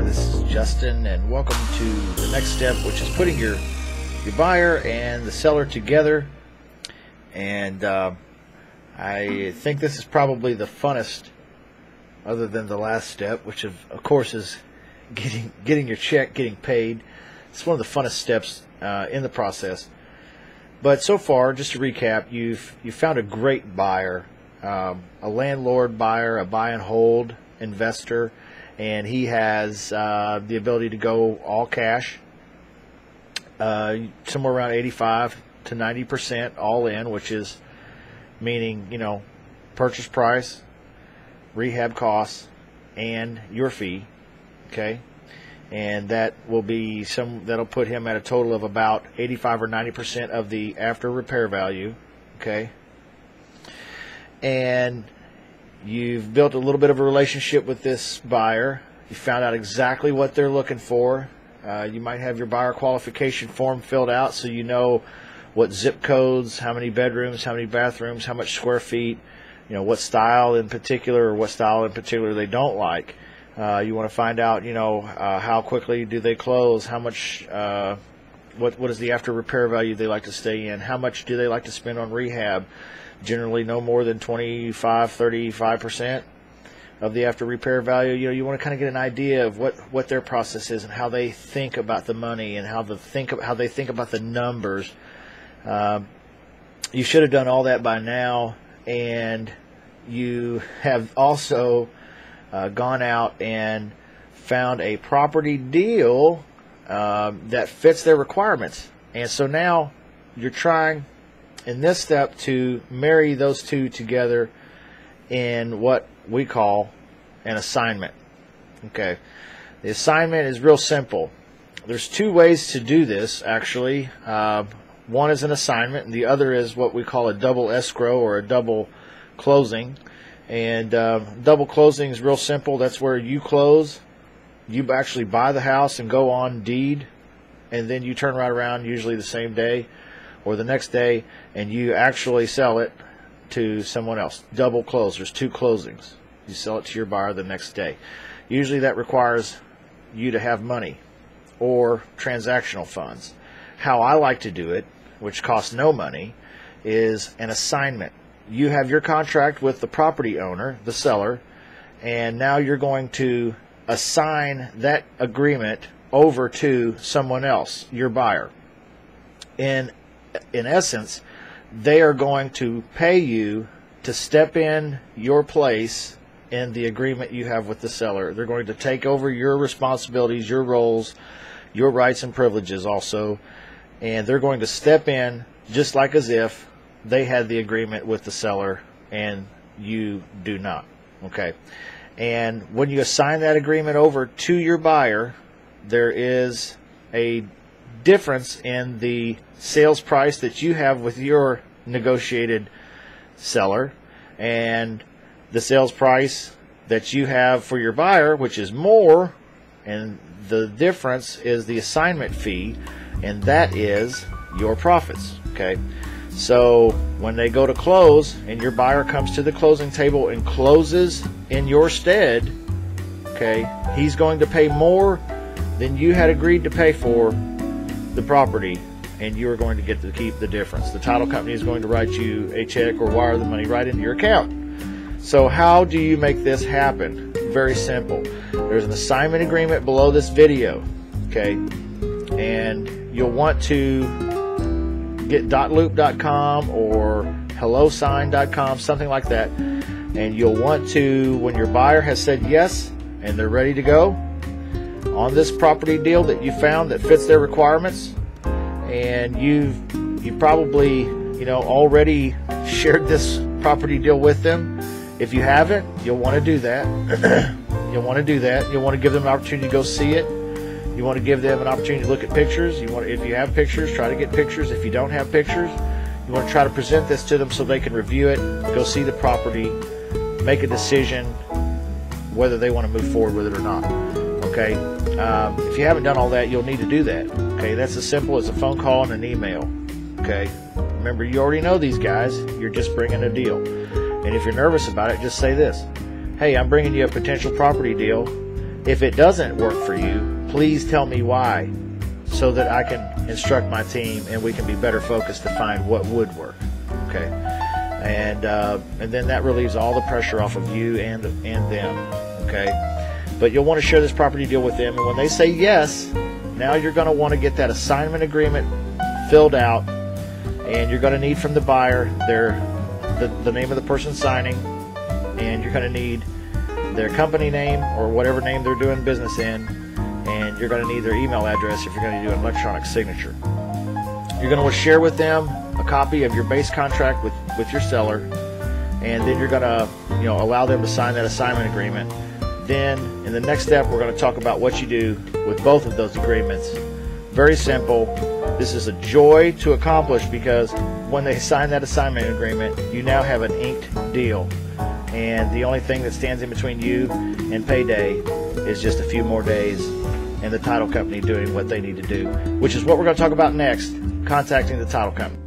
here. This is Justin, and welcome to the next step, which is putting your buyer and the seller together. And I think this is probably the funnest, other than the last step, which of course is getting your check, getting paid. It's one of the funnest steps in the process. But so far, just to recap, you've found a great buyer, a landlord buyer, a buy and hold investor, and he has the ability to go all cash, somewhere around 85 to 90% all in, which is meaning, you know, purchase price, rehab costs, and your fee. Okay, and that will be that'll put him at a total of about 85 or 90% of the after repair value. Okay, and you've built a little bit of a relationship with this buyer. You found out exactly what they're looking for. You might have your buyer qualification form filled out, so you know what zip codes, how many bedrooms, how many bathrooms, how much square feet, you know, what style in particular, or what style in particular they don't like. You want to find out, you know, how quickly do they close, how much, what is the after repair value they like to stay in, how much do they like to spend on rehab. Generally no more than 25-35% of the after repair value. You know, you want to kind of get an idea of what their process is and how they think about the money and how they think about the numbers. You should have done all that by now, and you have also gone out and found a property deal that fits their requirements. And so now you're trying in this step to marry those two together in what we call an assignment. Okay, the assignment is real simple. There's two ways to do this, actually. One is an assignment, and the other is what we call a double escrow or a double closing. And double closing is real simple. That's where you close, you actually buy the house and go on deed, and then you turn right around, usually the same day or the next day, and you actually sell it to someone else. Double close. There's two closings. You sell it to your buyer the next day. Usually that requires you to have money or transactional funds. How I like to do it, which costs no money, is an assignment. You have your contract with the property owner, the seller, and now you're going to assign that agreement over to someone else, your buyer. In essence, they are going to pay you to step in your place in the agreement you have with the seller. They're going to take over your responsibilities, your roles, your rights and privileges also, and they're going to step in just like as if they had the agreement with the seller and you do not. Okay, and when you assign that agreement over to your buyer, there is a difference in the sales price that you have with your negotiated seller and the sales price that you have for your buyer, which is more, and the difference is the assignment fee, and that is your profits. Okay, so when they go to close and your buyer comes to the closing table and closes in your stead, okay, he's going to pay more than you had agreed to pay for the property, and you are going to get to keep the difference. The title company is going to write you a check or wire the money right into your account. So how do you make this happen? Very simple. There's an assignment agreement below this video, okay, and you'll want to get .loop.com or hellosign.com, something like that, and you'll want to, when your buyer has said yes and they're ready to go on this property deal that you found that fits their requirements, and you've probably, you know, already shared this property deal with them. If you haven't, you'll want to do that. You'll want to do that. You'll want to give them an opportunity to go see it. You want to give them an opportunity to look at pictures. You want, if you have pictures, try to get pictures. If you don't have pictures, you want to try to present this to them so they can review it, go see the property, make a decision whether they want to move forward with it or not. Okay, if you haven't done all that, you'll need to do that. Okay, that's as simple as a phone call and an email. Okay, remember, you already know these guys. You're just bringing a deal. And if you're nervous about it, just say this: hey, I'm bringing you a potential property deal, If it doesn't work for you, please tell me why, so that I can instruct my team and we can be better focused to find what would work. Okay, and then that relieves all the pressure off of you and them. Okay, but you'll want to share this property deal with them, and when they say yes, now you're going to want to get that assignment agreement filled out, and you're going to need from the buyer the name of the person signing, and you're going to need their company name or whatever name they're doing business in, and you're going to need their email address if you're going to do an electronic signature. You're going to want to share with them a copy of your base contract with your seller, and then you're going to allow them to sign that assignment agreement. Then in the next step, we're going to talk about what you do with both of those agreements. Very simple. This is a joy to accomplish, because when they sign that assignment agreement, you now have an inked deal. And the only thing that stands in between you and payday is just a few more days and the title company doing what they need to do, which is what we're going to talk about next, contacting the title company.